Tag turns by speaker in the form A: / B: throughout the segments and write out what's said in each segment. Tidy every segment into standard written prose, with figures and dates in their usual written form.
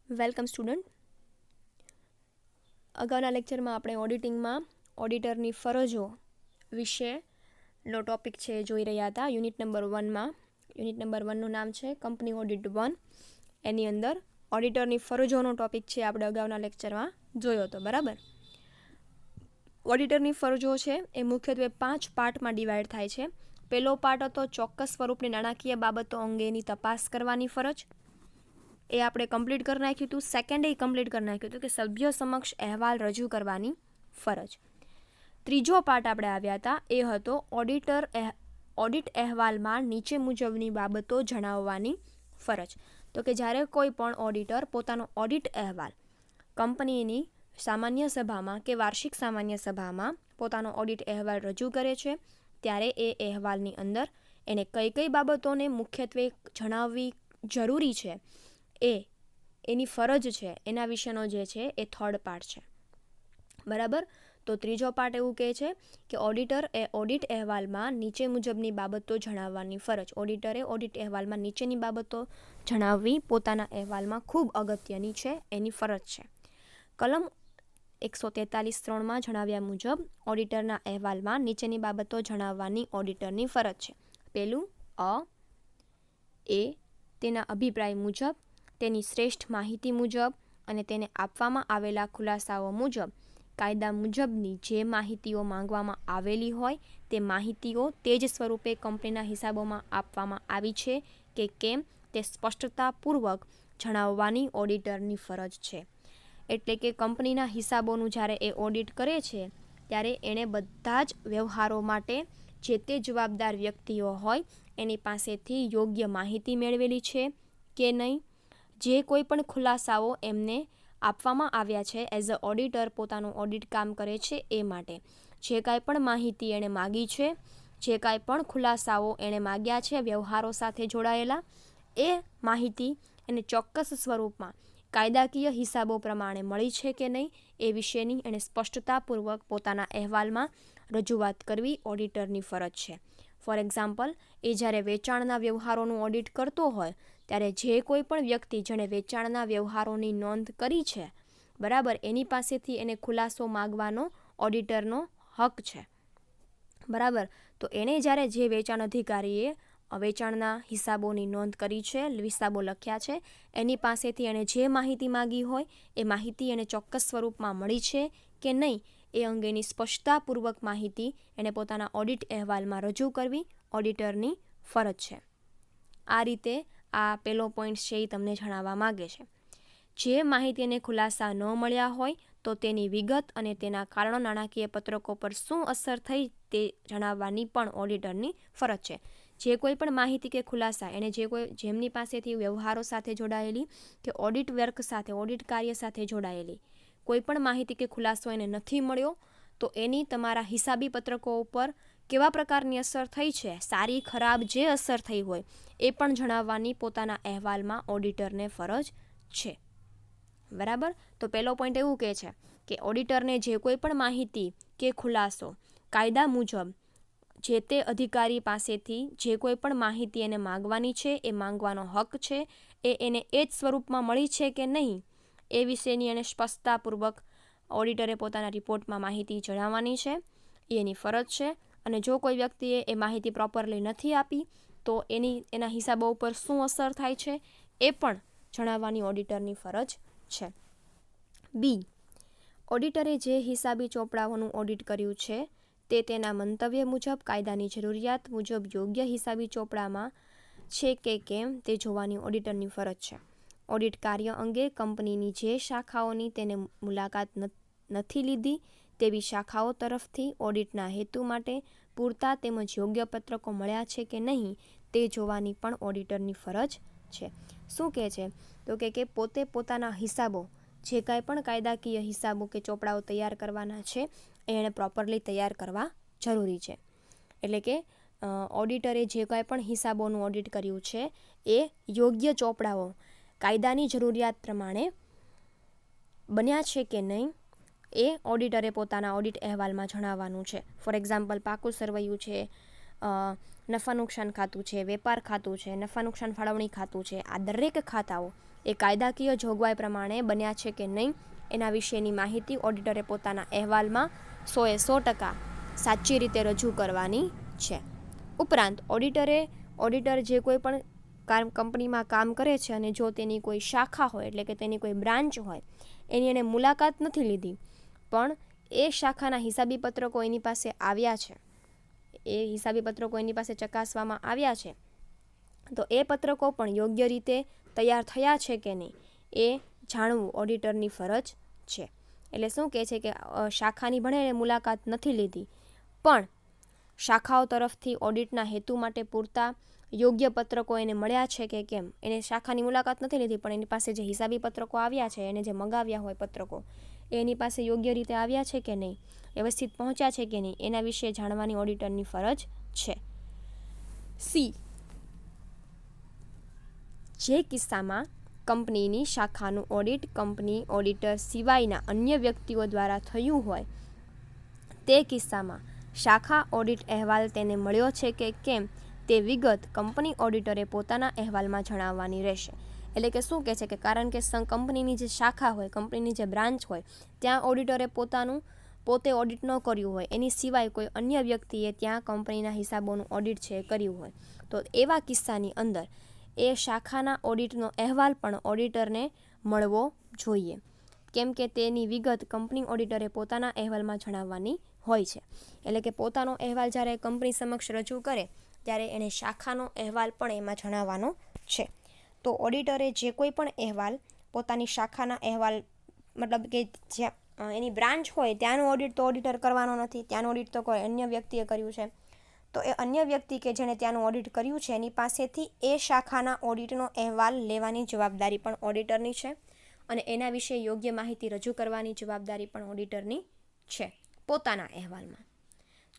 A: Welcome student. અગાઉના લેક્ચરમાં આપણે ઓડિટિંગમાં ઓડિટરની ફરજો વિશેનો ટોપિક છે જોઈ રહ્યા હતા. યુનિટ નંબર 1માં યુનિટ નંબર 1નું નામ છે કંપની ઓડિટ 1. એની અંદર ઓડિટરની ફરજોનો ટોપિક છે આપણે અગાઉના લેક્ચરમાં જોયો હતો. બરાબર. ઓડિટરની ફરજો છે એ મુખ્યત્વે 5 પાર્ટમાં ડિવાઈડ થાય છે. પહેલો પાર્ટ હતો ચોક્કસ સ્વરૂપની નાણાકીય બાબતો અંગેની તપાસ કરવાની ફરજ. એ આપણે કમ્પ્લીટ કરી નાખ્યું હતું. સેકન્ડ એ કમ્પ્લીટ કરી નાખ્યું હતું કે સભ્યો સમક્ષ અહેવાલ રજૂ કરવાની ફરજ. ત્રીજો પાર્ટ આપણે આવ્યા હતા એ હતો ઓડિટ અહેવાલમાં નીચે મુજબની બાબતો જણાવવાની ફરજ. તો કે જ્યારે કોઈ પણ ઓડિટર પોતાનો ઓડિટ અહેવાલ કંપનીની સામાન્ય સભામાં કે વાર્ષિક સામાન્ય સભામાં પોતાનો ઓડિટ અહેવાલ રજૂ કરે છે ત્યારે એ અહેવાલની અંદર એને કઈ કઈ બાબતોને મુખ્યત્વે જણાવવી જરૂરી છે એની ફરજ છે એના વિશેનો જે છે એ થર્ડ પાર્ટ છે. બરાબર. તો ત્રીજો પાર્ટ એવું કહે છે કે ઓડિટ અહેવાલમાં નીચે મુજબની બાબતો જણાવવાની ફરજ. ઓડિટરે ઓડિટ અહેવાલમાં નીચેની બાબતો જણાવવી પોતાના અહેવાલમાં ખૂબ અગત્યની છે, એની ફરજ છે. કલમ 143(3) જણાવ્યા મુજબ ઓડિટરના અહેવાલમાં નીચેની બાબતો જણાવવાની ઓડિટરની ફરજ છે. પહેલું એ તેના અભિપ્રાય મુજબ, તેની શ્રેષ્ઠ માહિતી મુજબ અને તેને આપવામાં આવેલા ખુલાસાઓ મુજબ કાયદા મુજબની જે માહિતીઓ માંગવામાં આવેલી હોય તે માહિતીઓ તે જ સ્વરૂપે કંપનીના હિસાબોમાં આપવામાં આવી છે કે કેમ તે સ્પષ્ટતાપૂર્વક જણાવવાની ઓડિટરની ફરજ છે. એટલે કે કંપનીના હિસાબોનું જ્યારે એ ઓડિટ કરે છે ત્યારે એણે બધા જ વ્યવહારો માટે જે તે જવાબદાર વ્યક્તિઓ હોય એની પાસેથી યોગ્ય માહિતી મેળવેલી છે કે નહીં, જે કોઈ પણ ખુલાસાઓ એમને આપવામાં આવ્યા છે એઝ અ ઓડિટર પોતાનું ઓડિટ કામ કરે છે એ માટે જે કાંઈ પણ માહિતી એણે માગી છે, જે કાંઈ પણ ખુલાસાઓ એણે માગ્યા છે વ્યવહારો સાથે જોડાયેલા, એ માહિતી એને ચોક્કસ સ્વરૂપમાં કાયદાકીય હિસાબો પ્રમાણે મળી છે કે નહીં એ વિશેની એણે સ્પષ્ટતાપૂર્વક પોતાના અહેવાલમાં રજૂઆત કરવી ઓડિટરની ફરજ છે. ફોર એક્ઝામ્પલ, એ જ્યારે વેચાણના વ્યવહારોનું ઓડિટ કરતો હોય ત્યારે જે કોઈ પણ વ્યક્તિ જેણે વેચાણના વ્યવહારોની નોંધ કરી છે, બરાબર, એની પાસેથી એને ખુલાસો માગવાનો ઓડિટરનો હક છે. બરાબર. તો એણે જ્યારે જે વેચાણ અધિકારીએ વેચાણના હિસાબોની નોંધ કરી છે, હિસાબો લખ્યા છે, એની પાસેથી એણે જે માહિતી માગી હોય એ માહિતી એને ચોક્કસ સ્વરૂપમાં મળી છે કે નહીં એ અંગેની સ્પષ્ટતાપૂર્વક માહિતી એણે પોતાના ઓડિટ અહેવાલમાં રજૂ કરવી ઓડિટરની ફરજ છે. આ રીતે આ પહેલો પોઈન્ટ છે એ તમને જણાવવા માગે છે. જે માહિતીને ખુલાસા ન મળ્યા હોય તો તેની વિગત અને તેના કારણો નાણાકીય પત્રકો પર શું અસર થઈ તે જણાવવાની પણ ઓડિટરની ફરજ છે. જે કોઈ પણ માહિતી કે ખુલાસા એને જેમની પાસેથી વ્યવહારો સાથે જોડાયેલી કે ઓડિટ વર્ક સાથે, ઓડિટ કાર્ય સાથે જોડાયેલી કોઈ પણ માહિતી કે ખુલાસો એને નથી મળ્યો તો એની તમારા હિસાબી પત્રકો ઉપર કેવા પ્રકારની અસર થઈ છે, સારી ખરાબ જે અસર થઈ હોય એ પણ જણાવવાની પોતાના અહેવાલમાં ઓડિટરને ફરજ છે. બરાબર. તો પહેલો પોઈન્ટ એવું કહે છે કે ઓડિટરને જે કોઈ પણ માહિતી કે ખુલાસો કાયદા મુજબ જે તે અધિકારી પાસેથી જે કોઈ પણ માહિતી એને માંગવાની છે એ માંગવાનો હક છે, એ એને એ જ સ્વરૂપમાં મળી છે કે નહીં એ વિશેની એને સ્પષ્ટતાપૂર્વક ઓડિટરે પોતાના રિપોર્ટમાં માહિતી જણાવવાની છે, એની ફરજ છે. અને જો કોઈ વ્યક્તિએ એ માહિતી પ્રોપરલી નથી આપી તો એના હિસાબો ઉપર શું અસર થાય છે એ પણ જણાવવાની ઓડિટરની ફરજ છે. બી. ઓડિટરે જે હિસાબી ચોપડાઓનું ઓડિટ કર્યું છે તે તેના મંતવ્ય મુજબ કાયદાની જરૂરિયાત મુજબ યોગ્ય હિસાબી ચોપડામાં છે કે કેમ તે જોવાની ઓડિટરની ફરજ છે. ઓડિટ કાર્ય અંગે કંપનીની જે શાખાઓની તેને મુલાકાત નથી લીધી તેવી શાખાઓ તરફથી ઓડિટના હેતુ માટે પૂરતા તેમજ યોગ્ય પત્રકો મળ્યા છે કે નહીં તે જોવાની પણ ઓડિટરની ફરજ છે. શું કહે છે? તો કે પોતે પોતાના હિસાબો જે કાંઈ પણ કાયદાકીય હિસાબો કે ચોપડાઓ તૈયાર કરવાના છે એ એણે પ્રોપરલી તૈયાર કરવા જરૂરી છે. એટલે કે ઓડિટરે જે કાંઈ પણ હિસાબોનું ઓડિટ કર્યું છે એ યોગ્ય ચોપડાઓ કાયદાની જરૂરિયાત પ્રમાણે બન્યા છે કે નહીં એ ઓડિટરે પોતાના ઓડિટ અહેવાલમાં જણાવવાનું છે. ફોર એક્ઝામ્પલ, પાકું સરવૈયું છે, નફા નુકસાન ખાતું છે, વેપાર ખાતું છે, નફા નુકસાન ફાળવણી ખાતું છે, આ દરેક ખાતાઓ એ કાયદાકીય જોગવાઈ પ્રમાણે બન્યા છે કે નહીં એના વિશેની માહિતી ઓડિટરે પોતાના અહેવાલમાં 100% સાચી રીતે રજૂ કરવાની છે. ઉપરાંત ઓડિટર જે કોઈ પણ કંપનીમાં કામ કરે છે અને જો તેની કોઈ શાખા હોય એટલે કે તેની કોઈ બ્રાન્ચ હોય એની એને મુલાકાત નથી લીધી પણ એ શાખાના હિસાબી પત્રકો એની પાસે આવ્યા છે, એ હિસાબી પત્રકો એની પાસે ચકાસવામાં આવ્યા છે, તો એ પત્રકો પણ યોગ્ય રીતે તૈયાર થયા છે કે નહીં એ જાણવું ઓડિટરની ફરજ છે. એટલે શું કહે છે કે શાખાની ભણે એને મુલાકાત નથી લીધી પણ શાખાઓ તરફથી ઓડિટના હેતુ માટે પૂરતા યોગ્ય પત્રકો એને મળ્યા છે કે કેમ, એને શાખાની મુલાકાત નથી લીધી પણ એની પાસે જે હિસાબી પત્રકો આવ્યા છે, એને જે મંગાવ્યા હોય પત્રકો એની પાસે યોગ્ય રીતે આવ્યા છે કે નહીં, વ્યવસ્થિત પહોંચ્યા છે કે નહીં, એના વિશે જાણવાની ઓડિટરની ફરજ છે. સી, જે કિસ્સામાં કંપનીની શાખાનું ઓડિટ કંપની ઓડિટર સિવાયના અન્ય વ્યક્તિઓ દ્વારા થયું હોય તે કિસ્સામાં શાખા ઓડિટ અહેવાલ તેને મળ્યો છે કે કેમ તે વિગત કંપની ઓડિટરે પોતાના અહેવાલમાં જણાવવાની રહેશે. એટલે કે શું કહે છે કે કારણ કે કંપનીની જે શાખા હોય, કંપનીની જે બ્રાન્ચ હોય ત્યાં ઓડિટરે પોતે ઓડિટ ન કર્યું હોય, એની સિવાય કોઈ અન્ય વ્યક્તિએ ત્યાં કંપનીના હિસાબોનું ઓડિટ છે કર્યું હોય, તો એવા કિસ્સાની અંદર એ શાખાના ઓડિટનો અહેવાલ પણ ઓડિટરને મળવો જોઈએ. કેમ કે તેની વિગત કંપની ઓડિટરે પોતાના અહેવાલમાં જણાવવાની હોય છે. એટલે કે પોતાનો અહેવાલ જ્યારે કંપની સમક્ષ રજૂ કરે ત્યારે એણે શાખાનો અહેવાલ પણ એમાં જણાવવાનો છે. તો ઓડિટરે જે કોઈ પણ અહેવાલ પોતાની શાખાના અહેવાલ મતલબ કે જ્યાં એની બ્રાન્ચ હોય ત્યાંનું ઓડિટ તો ઓડિટર કરવાનો નથી, ત્યાંનું ઓડિટ તો કોઈ અન્ય વ્યક્તિએ કર્યું છે, તો એ અન્ય વ્યક્તિ કે જેણે ત્યાંનું ઓડિટ કર્યું છે એની પાસેથી એ શાખાના ઓડિટનો અહેવાલ લેવાની જવાબદારી પણ ઓડિટરની છે અને એના વિશે યોગ્ય માહિતી રજૂ કરવાની જવાબદારી પણ ઓડિટરની છે પોતાના અહેવાલમાં.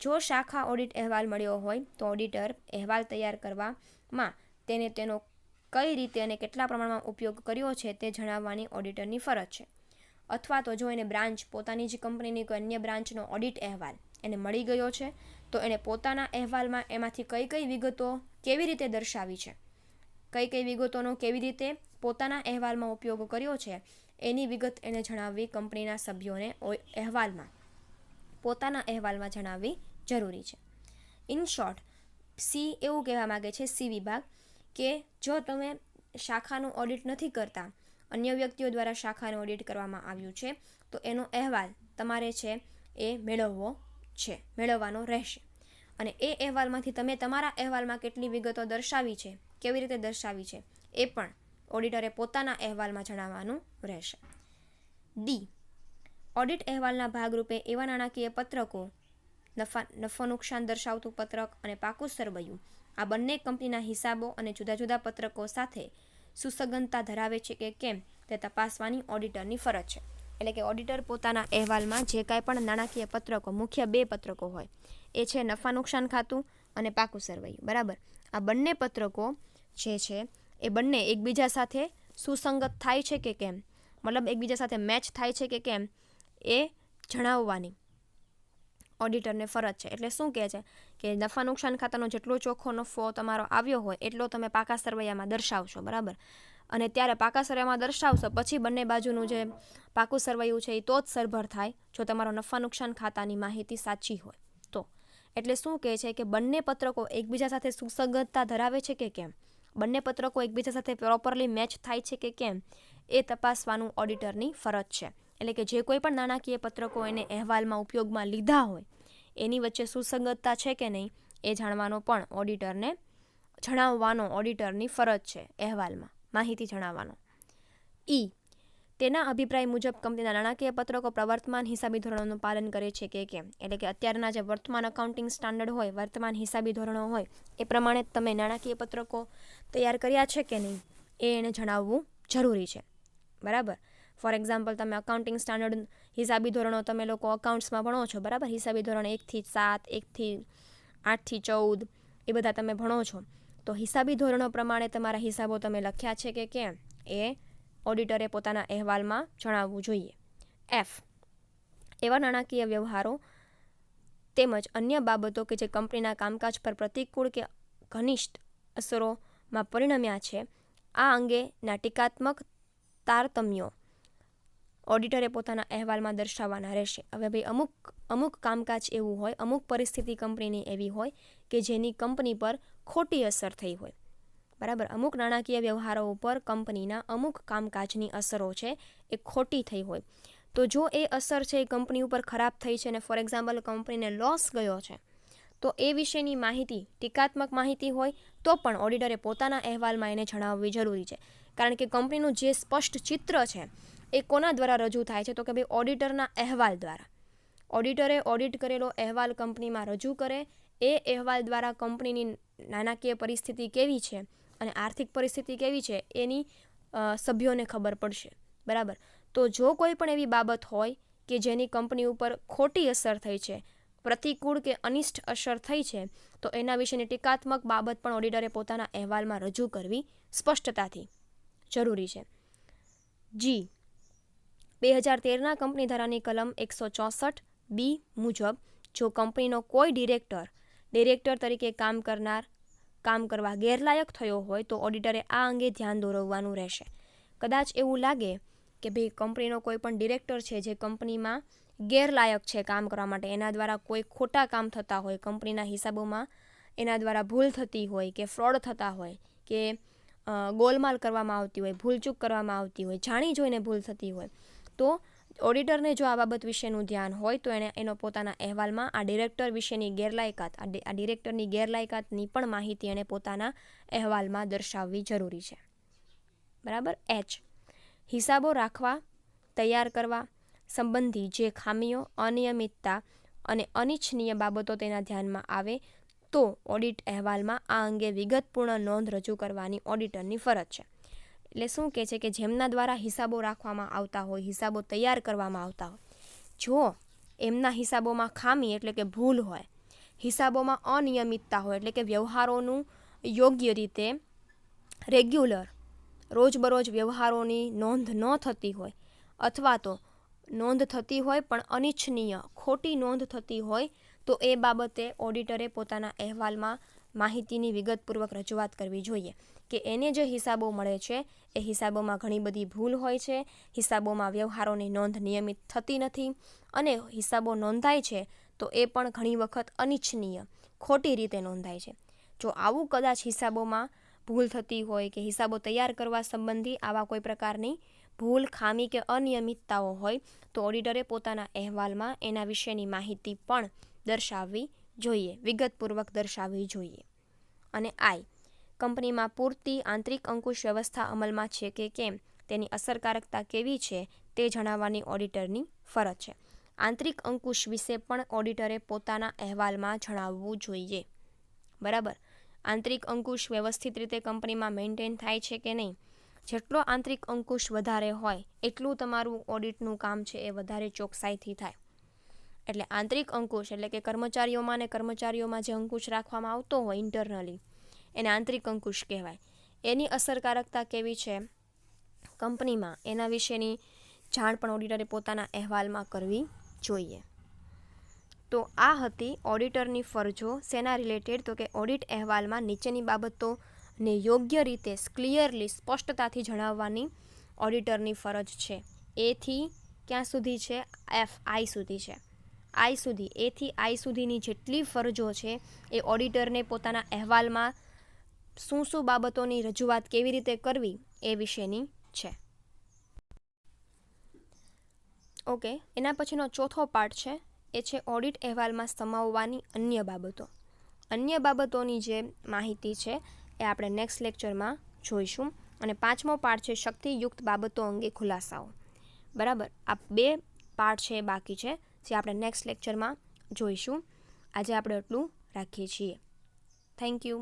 A: જો શાખા ઓડિટ અહેવાલ મળ્યો હોય તો ઓડિટર અહેવાલ તૈયાર કરવામાં તેને તેનો કઈ રીતે અને કેટલા પ્રમાણમાં ઉપયોગ કર્યો છે તે જણાવવાની ઓડિટરની ફરજ છે. અથવા તો જો એને બ્રાન્ચ પોતાની જ કંપનીની કોઈ અન્ય બ્રાન્ચનો ઓડિટ અહેવાલ એને મળી ગયો છે તો એને પોતાના અહેવાલમાં એમાંથી કઈ કઈ વિગતો કેવી રીતે દર્શાવી છે, કઈ વિગતોનો કેવી રીતે પોતાના અહેવાલમાં ઉપયોગ કર્યો છે એની વિગત એને જણાવવી કંપનીના સભ્યોને પોતાના અહેવાલમાં જણાવવી જરૂરી છે. ઇન શોર્ટ, સી એવું કહેવા માગે છે, સી વિભાગ, કે જો તમે શાખાનું ઓડિટ નથી કરતા, અન્ય વ્યક્તિઓ દ્વારા શાખાનું ઓડિટ કરવામાં આવ્યું છે તો એનો અહેવાલ તમારે છે એ મેળવવાનો રહેશે. અને એ અહેવાલમાંથી તમે તમારા અહેવાલમાં કેટલી વિગતો દર્શાવી છે, કેવી રીતે દર્શાવી છે એ પણ ઓડિટરે પોતાના અહેવાલમાં જણાવવાનું રહેશે. ડી, ઓડિટ અહેવાલના ભાગરૂપે એવા નાણાકીય પત્રકો, નફો નુકસાન દર્શાવતું પત્રક અને પાકું સરવૈયું, આ બંને કંપનીના હિસાબો અને જુદા જુદા પત્રકો સાથે સુસંગતતા ધરાવે છે કે કેમ તે તપાસવાની ઓડિટરની ફરજ છે. એટલે કે ઓડિટર પોતાના અહેવાલમાં જે કાંઈ પણ નાણાકીય પત્રકો, મુખ્ય 2 પત્રકો હોય એ છે નફા નુકસાન ખાતું અને પાકું સરવૈયું, બરાબર. આ બંને પત્રકો જે છે એ બંને એકબીજા સાથે સુસંગત થાય છે કે કેમ, મતલબ એકબીજા સાથે મેચ થાય છે કે કેમ એ જણાવવાની ઓડિટરને ફરજ છે. એટલે શું કહે છે કે નફા નુકસાન ખાતાનો જેટલો ચોખ્ખો નફો તમારો આવ્યો હોય એટલો તમે પાકા સરવૈયામાં દર્શાવશો, બરાબર. અને ત્યારે પાકા સરવૈયામાં દર્શાવશો પછી બંને બાજુનું જે પાકું સરવૈયું છે એ તો જ સરભર થાય જો તમારો નફા નુકસાન ખાતાની માહિતી સાચી હોય તો. એટલે શું કહે છે કે બંને પત્રકો એકબીજા સાથે સુસંગતતા ધરાવે છે કે કેમ, બંને પત્રકો એકબીજા સાથે પ્રોપરલી મેચ થાય છે કે કેમ એ તપાસવાનું ઓડિટરની ફરજ છે. એટલે કે જે કોઈ પણ નાણાકીય પત્રકો એને અહેવાલમાં ઉપયોગમાં લીધા હોય એની વચ્ચે સુસંગતતા છે કે નહીં એ જાણવાનો પણ ઓડિટરને જણાવવાનો ઓડિટરની ફરજ છે અહેવાલમાં માહિતી જણાવવાનો. ઈ, તેના અભિપ્રાય મુજબ કંપનીના નાણાકીય પત્રકો પ્રવર્તમાન હિસાબી ધોરણોનું પાલન કરે છે કે કેમ. એટલે કે અત્યારના જે વર્તમાન અકાઉન્ટિંગ સ્ટાન્ડર્ડ હોય, વર્તમાન હિસાબી ધોરણો હોય એ પ્રમાણે તમે નાણાકીય પત્રકો તૈયાર કર્યા છે કે નહીં એ એને જણાવવું જરૂરી છે, બરાબર. ફોર એક્ઝામ્પલ, તમે અકાઉન્ટિંગ સ્ટાન્ડર્ડ હિસાબી ધોરણો તમે લોકો અકાઉન્ટ્સમાં ભણો છો, બરાબર. હિસાબી ધોરણ 1 થી 7, 1 થી 8 થી 14 એ બધા તમે ભણો છો. તો હિસાબી ધોરણો પ્રમાણે તમારા હિસાબો તમે લખ્યા છે કે કેમ એ ઓડિટરે પોતાના અહેવાલમાં જણાવવું જોઈએ. એફ, એવા નાણાકીય વ્યવહારો તેમજ અન્ય બાબતો કે જે કંપનીના કામકાજ પર પ્રતિકૂળ કે ઘનિષ્ઠ અસરોમાં પરિણમ્યા છે આ અંગેના ટીકાત્મક તારતમ્યો ઓડિટરે પોતાના અહેવાલમાં દર્શાવવાના રહેશે. હવે ભાઈ અમુક કામકાજ એવું હોય, અમુક પરિસ્થિતિ કંપનીની એવી હોય કે જેની કંપની પર ખોટી અસર થઈ હોય. બરાબર, અમુક નાણાકીય વ્યવહારો ઉપર કંપનીના અમુક કામકાજની અસરો છે એ ખોટી થઈ હોય. તો જો એ અસર છે એ કંપની ઉપર ખરાબ થઈ છે અને ફોર એક્ઝામ્પલ કંપનીને લોસ ગયો છે, તો એ વિશેની માહિતી ટીકાત્મક માહિતી હોય તો પણ ઓડિટરે પોતાના અહેવાલમાં એને જણાવવી જરૂરી છે. કારણ કે કંપનીનું જે સ્પષ્ટ ચિત્ર છે એ કોના દ્વારા રજૂ થાય છે? તો કે ભાઈ ઓડિટરના અહેવાલ દ્વારા. ઓડિટરે ઓડિટ કરેલો અહેવાલ કંપનીમાં રજૂ કરે, એ અહેવાલ દ્વારા કંપનીની નાણાકીય પરિસ્થિતિ કેવી છે અને આર્થિક પરિસ્થિતિ કેવી છે એની સભ્યોને ખબર પડશે. બરાબર, તો જો કોઈ પણ એવી બાબત હોય કે જેની કંપની ઉપર ખોટી અસર થઈ છે, પ્રતિકૂળ કે અનિષ્ટ અસર થઈ છે, તો એના વિશેની ટીકાત્મક બાબત પણ ઓડિટરે પોતાના અહેવાલમાં રજૂ કરવી સ્પષ્ટતાથી જરૂરી છે. જી 2013ના કંપની ધારાની કલમ 164B મુજબ જો કંપનીનો કોઈ ડિરેક્ટર તરીકે કામ કરવા ગેરલાયક થયો હોય તો ઓડિટરે આ અંગે ધ્યાન દોરવવાનું રહેશે. કદાચ એવું લાગે કે ભાઈ કંપનીનો કોઈ પણ ડિરેક્ટર છે જે કંપનીમાં ગેરલાયક છે કામ કરવા માટે, એના દ્વારા કોઈ ખોટા કામ થતા હોય, કંપનીના હિસાબોમાં એના દ્વારા ભૂલ થતી હોય કે ફ્રોડ થતા હોય કે ગોલમાલ કરવામાં આવતી હોય, ભૂલચૂક કરવામાં આવતી હોય, જાણી જોઈને ભૂલ થતી હોય, તો ઓડિટરને જો આ બાબત વિશેનું ધ્યાન હોય તો એણે એનો પોતાના અહેવાલમાં આ ડિરેક્ટર વિશેની આ ડિરેક્ટરની ગેરલાયકાતની પણ માહિતી એણે પોતાના અહેવાલમાં દર્શાવવી જરૂરી છે. બરાબર. હિસાબો રાખવા, તૈયાર કરવા સંબંધી જે ખામીઓ, અનિયમિતતા અને અનિચ્છનીય બાબતો તેના ધ્યાનમાં આવે તો ઓડિટ અહેવાલમાં આ અંગે વિગતપૂર્ણ નોંધ રજૂ કરવાની ઓડિટરની ફરજ છે. એટલે શું કહે છે કે જેમના દ્વારા હિસાબો રાખવામાં આવતા હોય, હિસાબો તૈયાર કરવામાં આવતા હોય, જો એમના હિસાબોમાં ખામી એટલે કે ભૂલ હોય, હિસાબોમાં અનિયમિતતા હોય એટલે કે વ્યવહારોનું યોગ્ય રીતે રેગ્યુલર રોજબરોજ વ્યવહારોની નોંધ ન થતી હોય, અથવા તો નોંધ થતી હોય પણ અનિચ્છનીય ખોટી નોંધ થતી હોય, તો એ બાબતે ઓડિટરે પોતાના અહેવાલમાં માહિતીની વિગતપૂર્વક રજૂઆત કરવી જોઈએ કે એને જે હિસાબો મળે છે એ હિસાબોમાં ઘણી બધી ભૂલ હોય છે, હિસાબોમાં વ્યવહારોની નોંધ નિયમિત થતી નથી અને હિસાબો નોંધાય છે તો એ પણ ઘણી વખત અનિચ્છનીય ખોટી રીતે નોંધાય છે. જો આવું કદાચ હિસાબોમાં ભૂલ થતી હોય કે હિસાબો તૈયાર કરવા સંબંધી આવા કોઈ પ્રકારની ભૂલ, ખામી કે અનિયમિતતાઓ હોય તો ઓડિટરે પોતાના અહેવાલમાં એના વિશેની માહિતી પણ દર્શાવવી જોઈએ, વિગતપૂર્વક દર્શાવવી જોઈએ. અને કંપનીમાં પૂરતી આંતરિક અંકુશ વ્યવસ્થા અમલમાં છે કે કેમ તેની અસરકારકતા કેવી છે તે જણાવવાની ઓડિટરની ફરજ છે. આંતરિક અંકુશ વિશે પણ ઓડિટરે પોતાના અહેવાલમાં જણાવવું જોઈએ. બરાબર, આંતરિક અંકુશ વ્યવસ્થિત રીતે કંપનીમાં મેન્ટેન થાય છે કે નહીં. જેટલો આંતરિક અંકુશ વધારે હોય એટલું તમારું ઓડિટનું કામ છે એ વધારે ચોકસાઈથી થાય. એટલે આંતરિક અંકુશ એટલે કે કર્મચારીઓમાં જે અંકુશ રાખવામાં આવતો હોય ઇન્ટરનલી, એને આંતરિક અંકુશ કહેવાય. એની અસરકારકતા કેવી છે કંપનીમાં એના વિશેની જાણ પણ ઓડિટરે પોતાના અહેવાલમાં કરવી જોઈએ. તો આ હતી ઓડિટરની ફરજો. શેના રિલેટેડ? તો કે ઓડિટ અહેવાલમાં નીચેની બાબતોને યોગ્ય રીતે ક્લિયરલી સ્પષ્ટતાથી જણાવવાની ઓડિટરની ફરજ છે. એથી ક્યાં સુધી છે? I સુધી છે. એથી I સુધીની જેટલી ફરજો છે એ ઓડિટરને પોતાના અહેવાલમાં શું બાબતોની રજૂઆત કેવી રીતે કરવી એ વિશેની છે. ઓકે, એના પછીનો ચોથો પાર્ટ છે એ છે ઓડિટ અહેવાલમાં સમાવવાની અન્ય બાબતો. અન્ય બાબતોની જે માહિતી છે એ આપણે નેક્સ્ટ લેક્ચરમાં જોઈશું. અને પાંચમો પાર્ટ છે શક્તિયુક્ત બાબતો અંગે ખુલાસાઓ. બરાબર, આ 2 પાર્ટ છે બાકી છે જે આપણે નેક્સ્ટ લેક્ચરમાં જોઈશું. આજે આપણે એટલું રાખીએ છીએ. Thank you.